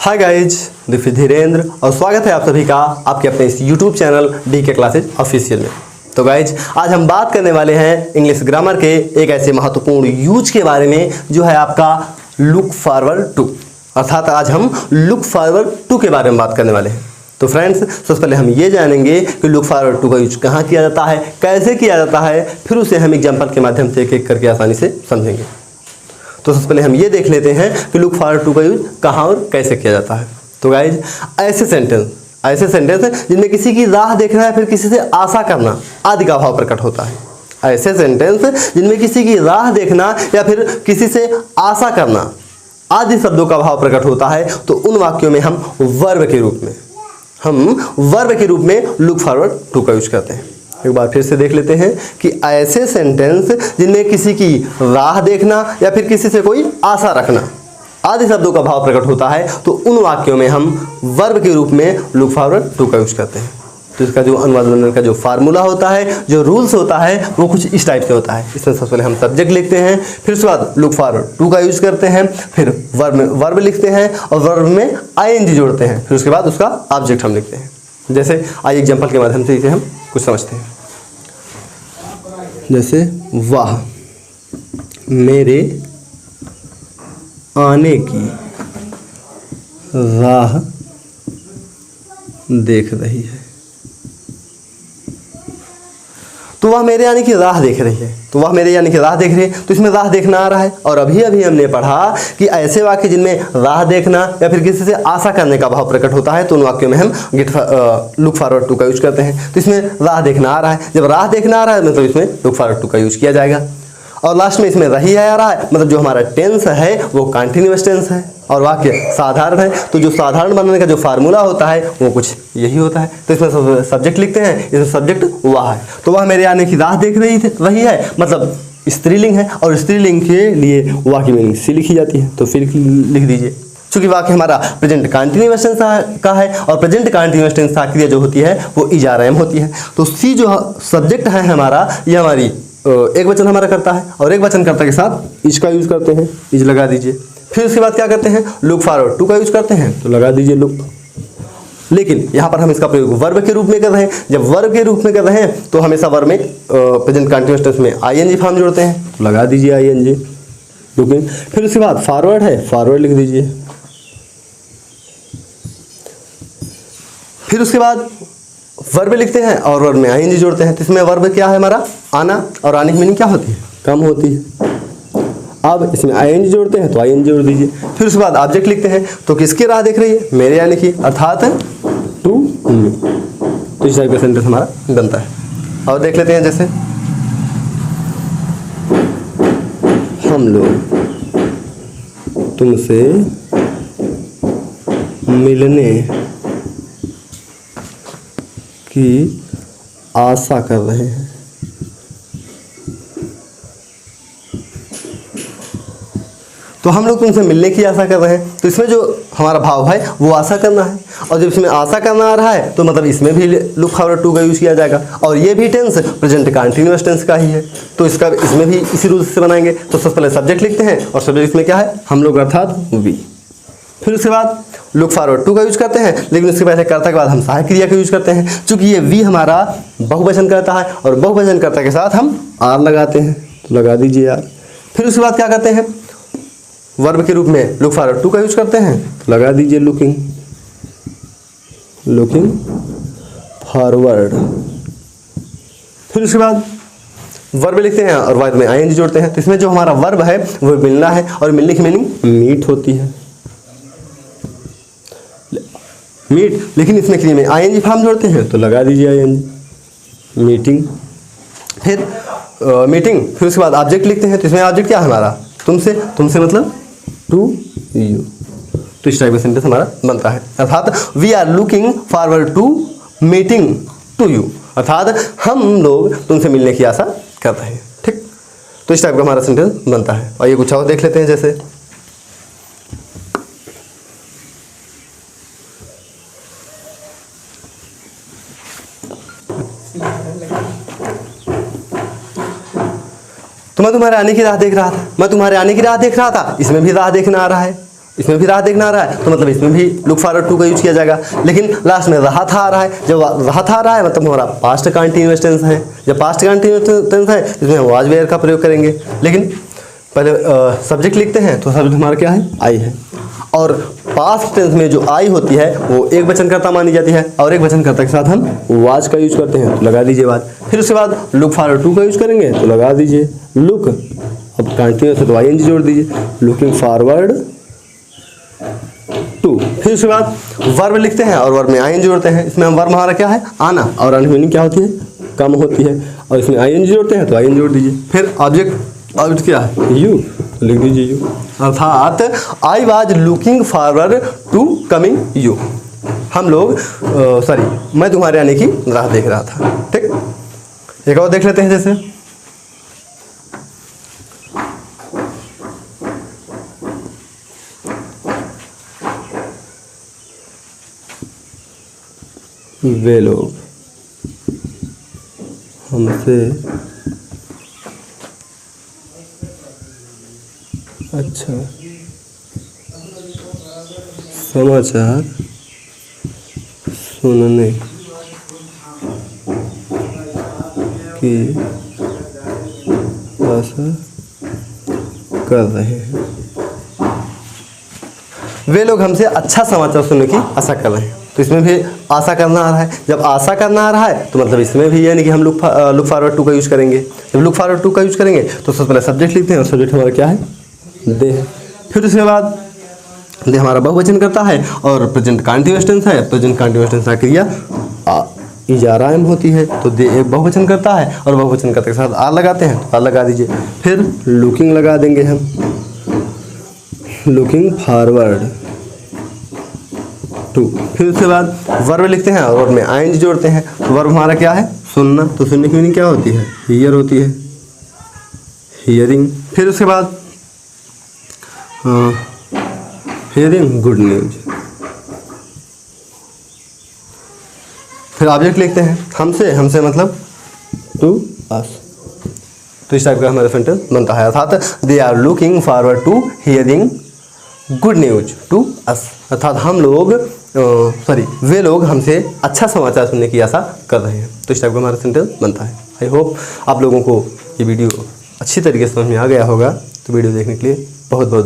Hi guys, this is Dhirendra और स्वागत है आप सभी का आपके अपने इस YouTube channel DK classes official में। तो गाइज, आज हम बात करने वाले हैं इंग्लिश ग्रामर के एक ऐसे महत्वपूर्ण यूज के बारे में जो है आपका लुक फॉरवर्ड टू। अर्थात आज हम लुक फॉरवर्ड टू के बारे में बात करने वाले हैं। तो फ्रेंड्स, सबसे पहले हम ये जानेंगे कि लुक फॉरवर्ड टू का यूज कहाँ किया जाता है, कैसे किया जाता है, फिर उसे हम एग्जाम्पल के माध्यम से एक एक करके आसानी से समझेंगे। तो सबसे पहले हम ये देख लेते हैं कि लुक फॉरवर्ड टू का यूज कहाँ और कैसे किया जाता है। तो गाइज, ऐसे सेंटेंस जिनमें किसी की राह देखना है, फिर किसी से आशा करना आदि का भाव प्रकट होता है। ऐसे सेंटेंस जिनमें किसी की राह देखना या फिर किसी से आशा करना आदि शब्दों का भाव प्रकट होता है, तो उन वाक्यों में हम वर्ब के रूप में लुक फॉरवर्ड टू का यूज करते हैं। एक बार फिर से देख लेते हैं कि ऐसे सेंटेंस जिनमें किसी की राह देखना या फिर किसी से कोई आशा रखना आदि शब्दों का भाव प्रकट होता है, तो उन वाक्यों में हम वर्ब के रूप में लुक फॉरवर्ड टू का यूज करते हैं। तो इसका जो अनुवाद बनने का जो फार्मूला होता है, जो रूल्स होता है, वो कुछ इस टाइप से होता है। इसमें सबसे पहले हम सब्जेक्ट लिखते हैं, फिर उसके बाद लुक फॉरवर्ड टू का यूज करते हैं, फिर वर्ब लिखते हैं और वर्ब में ING जोड़ते हैं, फिर उसके बाद उसका ऑब्जेक्ट हम लिखते हैं। जैसे आइए एग्जाम्पल के माध्यम से इसे हम कुछ समझते हैं। जैसे वाह मेरे आने की राह देख रही है। तो वह मेरे आने की राह देख रही है, तो वह मेरे यानी कि राह देख रही है, तो इसमें राह देखना आ रहा है। और अभी हमने पढ़ा कि ऐसे वाक्य जिनमें राह देखना या फिर किसी से आशा करने का भाव प्रकट होता है, तो उन वाक्यों में हम लुक फॉरवर्ड टू का यूज करते हैं। तो इसमें राह देखना आ रहा है, जब राह देखना आ रहा है मतलब इसमें लुक फॉरवर्ड टू का यूज किया जाएगा। और लास्ट में इसमें रही आ रहा है, मतलब जो हमारा टेंस है वो कंटिन्यूअस टेंस है और वाक्य साधारण है। तो जो साधारण बनाने का जो फार्मूला होता है वो कुछ यही होता है। तो इसमें सब्जेक्ट लिखते हैं, इसमें सब्जेक्ट वह है, तो वह मेरे आने की राह देख रही है, मतलब स्त्रीलिंग है और स्त्रीलिंग के लिए वाक्य मीनिंग सी लिखी जाती है, तो फिर लिख दीजिए। चूंकि वाक्य हमारा प्रेजेंट कंटिन्यूअस टेंस का है और प्रेजेंट कंटिन्यूअस टेंस का क्रिया जो होती है वो इज आर एम होती है, तो सी जो सब्जेक्ट है हमारा, ये हमारी एक वचन हमारा करता है और एक वचन कर्ता के साथ इज का यूज करते हैं, इज लगा दीजिए। फिर उसके बाद क्या करते हैं, लुक फॉरवर्ड टू का यूज करते हैं, तो लगा दीजिए लुक। लेकिन यहाँ पर हम इसका प्रयोग वर्ब के रूप में कर रहे हैं। जब वर्ब के रूप में कर रहे हैं तो हमेशा वर्ब में प्रेजेंट कंटिन्यूअस टेंस में ING फॉर्म जोड़ते हैं, तो लगा दीजिए ING लुकिंग। फिर उसके बाद फॉरवर्ड है, फॉरवर्ड लिख दीजिए। फिर उसके बाद वर्ब लिखते हैं और वर्ब में ING जोड़ते हैं, तो इसमें वर्ब क्या है हमारा, आना, और आने की मीनिंग क्या होती है, कम होती है। अब इसमें ING जोड़ते हैं तो ING जोड़ दीजिए। फिर उसके बाद ऑब्जेक्ट लिखते हैं, तो किसकी राह देख रही है, मेरे यानी कि, अर्थात टू मी। तो इस टाइप का सेंटेंस हमारा बनता है। और देख लेते हैं, जैसे हम लोग तुमसे मिलने की आशा कर रहे हैं। तो हम लोग तुमसे मिलने की आशा कर रहे हैं, तो इसमें जो हमारा भाव है वो आशा करना है, और जब इसमें आशा करना आ रहा है तो मतलब इसमें भी लुक फॉरवर्ड टू का यूज किया जाएगा। और ये भी टेंस प्रेजेंट कंटिन्यूअस टेंस का ही है, तो इसमें भी इसी रूल से बनाएंगे। तो सबसे पहले सब्जेक्ट लिखते हैं और सब्जेक्ट इसमें क्या है, हम लोग अर्थात वी। फिर उसके बाद लुक फॉरवर्ड टू का यूज करते हैं, लेकिन उसके पहले कर्ता के बाद हम सहायक क्रिया का यूज करते हैं। चूंकि ये वी हमारा बहुवचन करता है और बहुवचन कर्ता के साथ हम आर लगाते हैं, तो लगा दीजिए आर। फिर उसके बाद क्या करते हैं, वर्ब के रूप में लुक फॉरवर्ड टू का यूज करते हैं, तो लगा दीजिए लुकिंग फॉरवर्ड। फिर उसके बाद वर्ब लिखते हैं और वर्ब में ING जोड़ते हैं, तो इसमें जो हमारा वर्ब है वो मिलना है, और मिलने की मीनिंग मीट होती है, मीट। लेकिन इसमें क्रिया में ING फॉर्म जोड़ते हैं, तो लगा दीजिए ING मीटिंग। फिर मीटिंग। फिर उसके बाद ऑब्जेक्ट लिखते हैं, तो इसमें ऑब्जेक्ट क्या है हमारा, तुमसे मतलब टू यू। तो इस टाइप का सेंटेंस हमारा बनता है, अर्थात we are looking forward to meeting to you, अर्थात हम लोग तुमसे मिलने की आशा कर रहे हैं। ठीक, तो इस टाइप का हमारा सेंटेंस बनता है। और ये कुछ और देख लेते हैं, जैसे तो मैं तुम्हारे आने की राह देख रहा था, इसमें भी राह देखना आ रहा है। इसमें भी राह देखना आ रहा है तो मतलब इसमें भी लुक फॉरवर्ड टू का यूज किया जाएगा। लेकिन लास्ट में रहा था आ रहा है, जब रहा था आ रहा है मतलब हमारा पास्ट कंटीन्यूअस टेंस है। जब पास्ट कंटीन्यूअस टेंस है इसमें वाज वेयर का प्रयोग करेंगे। लेकिन पहले सब्जेक्ट लिखते हैं तो सब्जेक्ट हमारा क्या है, आई है। और पास्ट टेंस में जो आई होती है वो एक वचनकर्ता मानी जाती है और एक वचनकर्ता के साथ हम वाज का यूज करते हैं, तो लगा दीजिए वाज। फिर उसके बाद लुक फॉरवर्ड टू का यूज करेंगे तो लगा दीजिए लुक, अब कंटिन्यूअस है तो आई एन जी जोड़ दीजिए, लुकिंग फॉरवर्ड टू। फिर उसके बाद वर्ब लिखते हैं और वर्ब में आई एन जी जोड़ते हैं। इसमें हम वर्ब हमारा क्या है, आना, और आने की मीनिंग क्या होती है, कम होती है, और इसमें आई एन जी जोड़ते हैं तो आई एन जी जोड़ दीजिए। फिर ऑब्जेक्ट क्या है, यू, लिख दीजिए यू, अर्थात I was looking forward to coming you. हम लोग मैं तुम्हारे आने की राह देख रहा था। ठीक, एक और देख लेते हैं। जैसे वे लोग हमसे अच्छा समाचार सुनने की आशा कर रहे हैं। वे लोग हमसे अच्छा समाचार सुनने की आशा कर रहे हैं, तो इसमें भी आशा करना आ रहा है। जब आशा करना आ रहा है तो मतलब इसमें भी यानी कि हम लुक फॉरवर्ड टू का यूज करेंगे। जब लुक फॉरवर्ड टू का यूज करेंगे तो सबसे पहले सब्जेक्ट लिखते हैं और सब्जेक्ट हमारा क्या है, दे है। फिर उसके बाद दे हमारा बहुवचन करता है और प्रेजेंट कंटीन्यूअस टेंस है। प्रेजेंट कंटीन्यूअस टेंस की क्रिया इजाराम होती है, तो दे एक बहुवचन करता है और बहुवचन करते के साथ आर लगाते हैं तो आर लगा दीजिए। फिर लुकिंग लगा देंगे हम, लुकिंग फॉरवर्ड टू। फिर उसके बाद वर्ब लिखते हैं और वर्ब में आई एन जी जोड़ते हैं। तो वर्ब हमारा क्या है, सुनना, तो सुनने की मीनिंग क्या होती है, हियर होती है, हियरिंग। फिर उसके बाद हियरिंग गुड न्यूज। फिर ऑब्जेक्ट लिखते हैं हमसे मतलब टू अस, तो इस टाइप का हमारा सेंटेंस बनता है। अर्थात they are looking forward to hearing good news to us, अर्थात वे लोग हमसे अच्छा समाचार सुनने की आशा कर रहे हैं। तो इस टाइप का हमारा सेंटेंस बनता है। आई होप आप लोगों को ये वीडियो अच्छी तरीके से समझ में आ गया होगा। तो वीडियो देखने के लिए बहुत बहुत